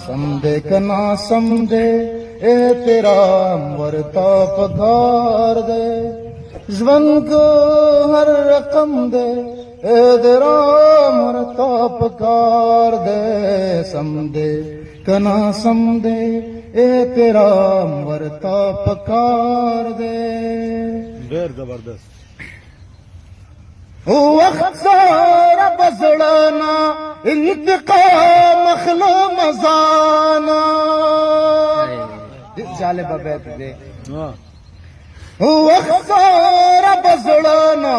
समझे कना समझे एहतराम वरता पगार दे जवन को हर रकम दे एहतराम वरता पगार दे समझे कना समझे एहतराम वरता पगार दे ढेर जबरदस्त वक्त सारा बजड़ाना इंतकाम अखलो मजाना जाले बबैत दे वक्त सारा बजड़ाना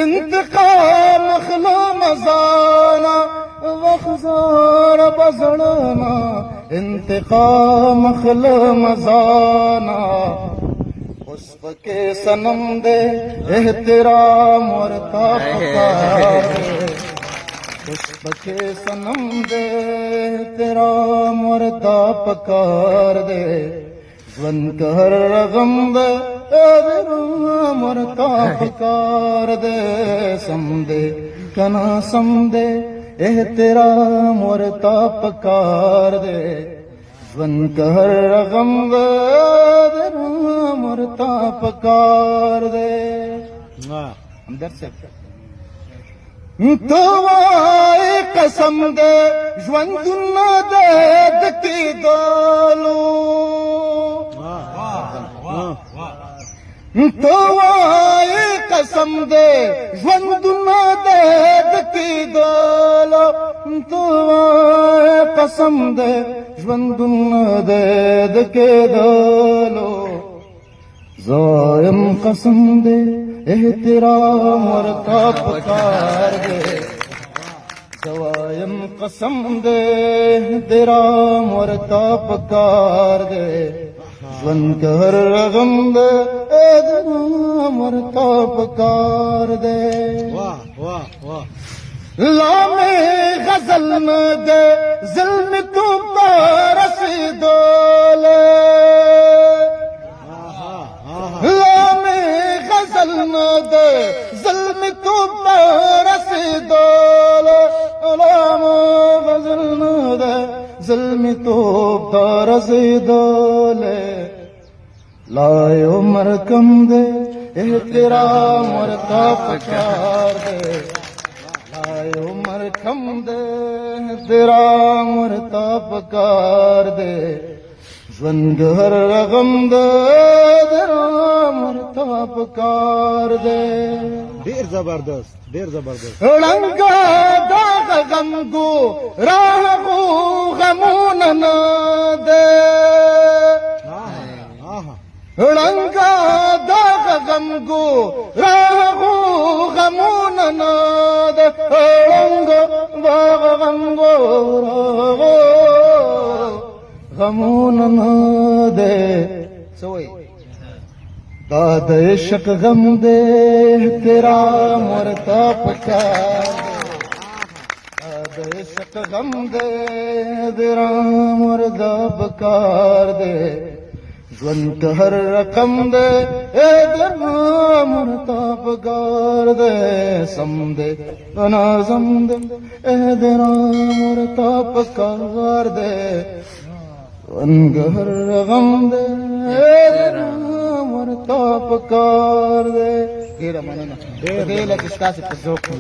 इंतकाम अखलो मजाना वक्त सारा बजड़ाना इंतकाम अखलो मजाना पुष्प के सनम दे एहतराम और तापकार पुष्प के सनम दे एहतराम और तापकार दे जवन कर रगम दे एहतराम और तापकार दे समदे कना समदे एहतराम और तापकार दे जवन कर रगम दे मरता पकार दे अंदर से तो वाए कसम दे ज्वंदुन्ना दे दकी दोलो तो वाए कसम दे ज्वंदुन्ना दे दकी दोलो तो वाए कसम दे ज्वंदुन्ना दे दके दोलो ज़ायम कसम दे एहतराम और तापकार दे ज़ायम कसम दे एहतराम और तापकार दे जवन कर रगम दे एहतराम और तापकार दे वाह वाह वाह लामे गजल में दे ज़िल्म तो पारस दोले लामे गजल में दे ज़िल्म तो पारस दोले लामे गजल में दे ज़िल्म तो पारस दोले लायो मरकम दे एहतराम और तापकार दे लायो मरकम दे एहतराम और तापकार दे जवन घर रगम दे एहतराम और तापकार दे ढेर जबरदस्त ढेर जबरदस्त रंगा दाग गम को राह को गमून न दे रंगा दाग गम को राह को गमून न दे रंगा दाग गम को राह को गमून न दे सोई दाद इश्क गम दे एहतराम और तापकार दाद इश्क गम दे एहतराम और तापकार दे जवन हर रकम दे एहतराम और तापकार दे समदे कना समदे एहतराम और तापकार दे जवन हर रकम दे एहतराम और तापकार दे. Kira mana nak? Kira kita kasih pesuka.